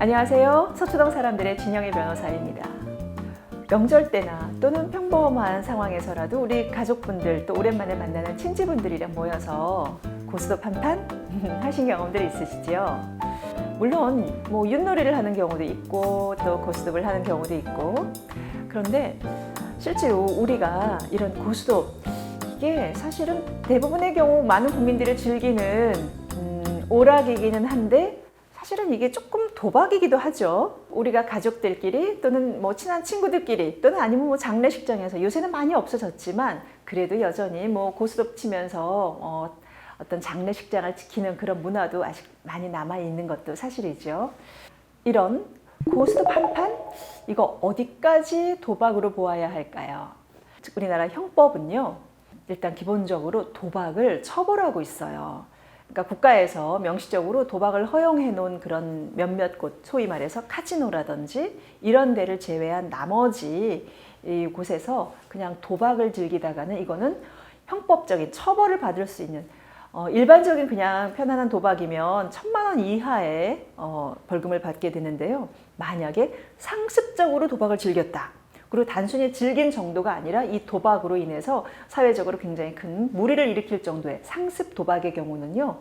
안녕하세요. 서초동 사람들의 진영의 변호사입니다. 명절 때나 또는 평범한 상황에서라도 우리 가족분들 또 오랜만에 만나는 친지분들이랑 모여서 고스톱 한판 하신 경험들 있으시죠? 물론 뭐 윷놀이를 하는 경우도 있고 또 고스톱을 하는 경우도 있고, 그런데 실제로 우리가 이런 고스톱, 이게 사실은 대부분의 경우 많은 국민들이 즐기는 오락이기는 한데 사실은 이게 조금 도박이기도 하죠. 우리가 가족들끼리 또는 뭐 친한 친구들끼리 또는 아니면 뭐 장례식장에서, 요새는 많이 없어졌지만 그래도 여전히 뭐 고스톱 치면서 어떤 장례식장을 지키는 그런 문화도 아직 많이 남아 있는 것도 사실이죠. 이런 고스톱 한판, 이거 어디까지 도박으로 보아야 할까요? 우리나라 형법은요, 일단 기본적으로 도박을 처벌하고 있어요. 그러니까 국가에서 명시적으로 도박을 허용해 놓은 그런 몇몇 곳, 소위 말해서 카지노라든지 이런 데를 제외한 나머지 이 곳에서 그냥 도박을 즐기다가는 이거는 형법적인 처벌을 받을 수 있는, 일반적인 그냥 편안한 도박이면 1,000만 원 이하의 벌금을 받게 되는데요. 만약에 상습적으로 도박을 즐겼다, 그리고 단순히 즐긴 정도가 아니라 이 도박으로 인해서 사회적으로 굉장히 큰 무리를 일으킬 정도의 상습 도박의 경우는요,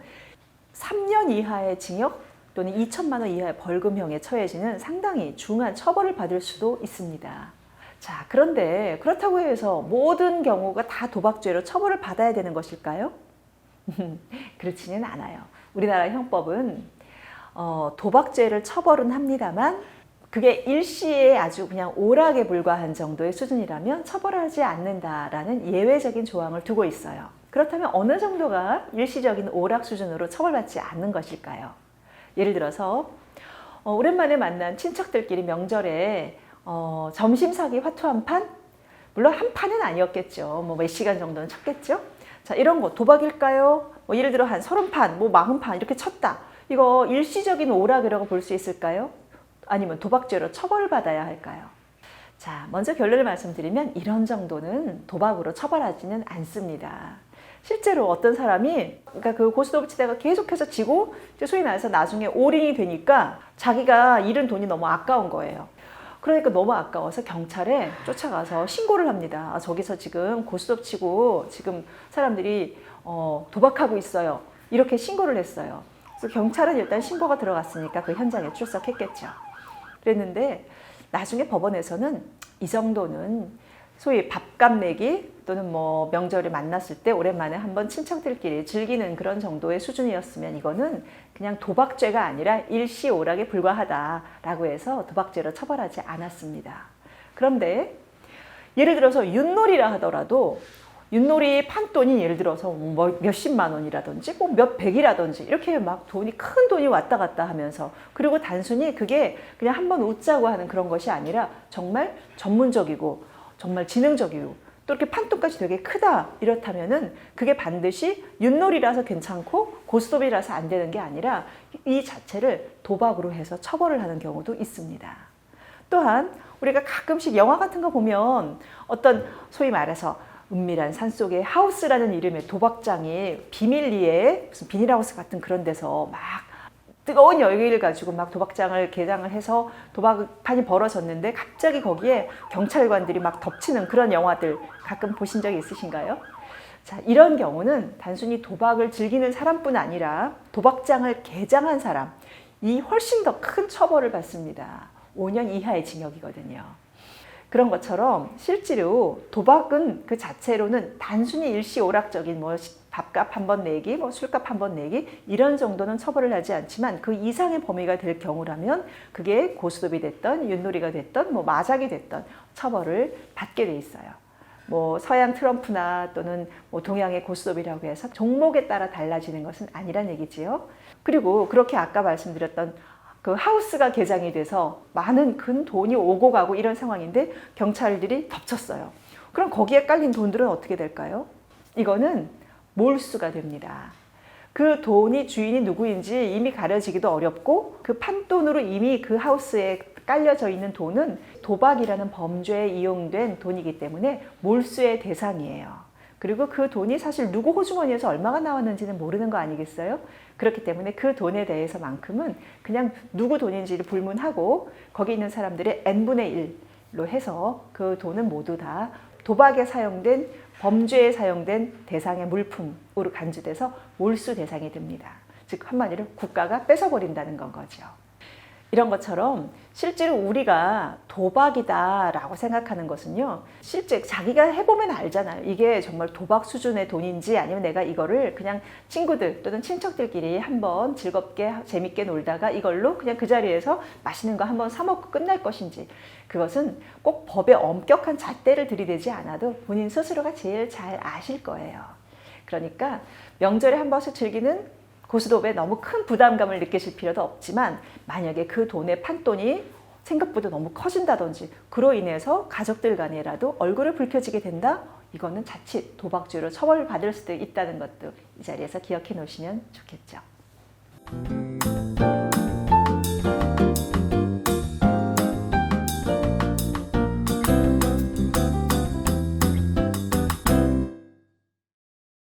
3년 이하의 징역 또는 2,000만 원 이하의 벌금형에 처해지는 상당히 중한 처벌을 받을 수도 있습니다. 자, 그런데 그렇다고 해서 모든 경우가 다 도박죄로 처벌을 받아야 되는 것일까요? 그렇지는 않아요. 우리나라 형법은 도박죄를 처벌은 합니다만 그게 일시에 아주 그냥 오락에 불과한 정도의 수준이라면 처벌하지 않는다라는 예외적인 조항을 두고 있어요. 그렇다면 어느 정도가 일시적인 오락 수준으로 처벌받지 않는 것일까요? 예를 들어서 오랜만에 만난 친척들끼리 명절에 점심 사기 화투 한 판? 물론 한 판은 아니었겠죠. 뭐 몇 시간 정도는 쳤겠죠. 자, 이런 거 도박일까요? 뭐 예를 들어 한 30판, 뭐 40판 이렇게 쳤다. 이거 일시적인 오락이라고 볼 수 있을까요? 아니면 도박죄로 처벌받아야 할까요? 자, 먼저 결론을 말씀드리면 이런 정도는 도박으로 처벌하지는 않습니다. 실제로 어떤 사람이, 그러니까 그 고스톱을 치다가 계속해서 지고 소위 말해서 나중에 올인이 되니까 자기가 잃은 돈이 너무 아까운 거예요. 그러니까 너무 아까워서 경찰에 쫓아가서 신고를 합니다. 저기서 지금 고스톱 치고 지금 사람들이 도박하고 있어요. 이렇게 신고를 했어요. 그래서 경찰은 일단 신고가 들어갔으니까 그 현장에 출석했겠죠. 그랬는데 나중에 법원에서는 이 정도는 소위 밥값 내기 또는 뭐 명절에 만났을 때 오랜만에 한번 친척들끼리 즐기는 그런 정도의 수준이었으면 이거는 그냥 도박죄가 아니라 일시 오락에 불과하다라고 해서 도박죄로 처벌하지 않았습니다. 그런데 예를 들어서 윷놀이라 하더라도 윷놀이 판돈이 예를 들어서 뭐 몇십만 원이라든지 뭐 몇백이라든지 이렇게 막 큰 돈이 왔다 갔다 하면서, 그리고 단순히 그게 그냥 한번 웃자고 하는 그런 것이 아니라 정말 전문적이고 정말 지능적이고 또 이렇게 판돈까지 되게 크다, 이렇다면은 그게 반드시 윷놀이라서 괜찮고 고스톱이라서 안 되는 게 아니라 이 자체를 도박으로 해서 처벌을 하는 경우도 있습니다. 또한 우리가 가끔씩 영화 같은 거 보면 어떤 소위 말해서 은밀한 산속에 하우스라는 이름의 도박장이 비밀리에 무슨 비닐하우스 같은 그런 데서 막 뜨거운 열기를 가지고 막 도박장을 개장을 해서 도박판이 벌어졌는데 갑자기 거기에 경찰관들이 막 덮치는 그런 영화들 가끔 보신 적이 있으신가요? 자, 이런 경우는 단순히 도박을 즐기는 사람뿐 아니라 도박장을 개장한 사람, 이 훨씬 더 큰 처벌을 받습니다. 5년 이하의 징역이거든요. 그런 것처럼 실제로 도박은 그 자체로는 단순히 일시오락적인 뭐 밥값 한 번 내기, 뭐 술값 한 번 내기 이런 정도는 처벌을 하지 않지만 그 이상의 범위가 될 경우라면 그게 고스톱이 됐던 윷놀이가 됐던 뭐 마작이 됐던 처벌을 받게 돼 있어요. 뭐 서양 트럼프나 또는 뭐 동양의 고스톱이라고 해서 종목에 따라 달라지는 것은 아니란 얘기지요. 그리고 그렇게 아까 말씀드렸던 그 하우스가 개장이 돼서 많은 큰 돈이 오고 가고 이런 상황인데 경찰들이 덮쳤어요. 그럼 거기에 깔린 돈들은 어떻게 될까요? 이거는 몰수가 됩니다. 그 돈이 주인이 누구인지 이미 가려지기도 어렵고 그 판돈으로 이미 그 하우스에 깔려져 있는 돈은 도박이라는 범죄에 이용된 돈이기 때문에 몰수의 대상이에요. 그리고 그 돈이 사실 누구 호주머니에서 얼마가 나왔는지는 모르는 거 아니겠어요? 그렇기 때문에 그 돈에 대해서만큼은 그냥 누구 돈인지를 불문하고 거기 있는 사람들의 n분의 1로 해서 그 돈은 모두 다 도박에 사용된 범죄에 사용된 대상의 물품으로 간주돼서 몰수 대상이 됩니다. 즉 한마디로 국가가 뺏어버린다는 건 거죠. 이런 것처럼 실제로 우리가 도박이다라고 생각하는 것은요, 실제 자기가 해보면 알잖아요. 이게 정말 도박 수준의 돈인지 아니면 내가 이거를 그냥 친구들 또는 친척들끼리 한번 즐겁게 재밌게 놀다가 이걸로 그냥 그 자리에서 맛있는 거 한번 사 먹고 끝날 것인지, 그것은 꼭 법의 엄격한 잣대를 들이대지 않아도 본인 스스로가 제일 잘 아실 거예요. 그러니까 명절에 한 번씩 즐기는 고스톱에 너무 큰 부담감을 느끼실 필요도 없지만, 만약에 그 돈의 판돈이 생각보다 너무 커진다든지 그로 인해서 가족들 간에라도 얼굴을 붉혀지게 된다? 이거는 자칫 도박죄로 처벌받을 수도 있다는 것도 이 자리에서 기억해 놓으시면 좋겠죠.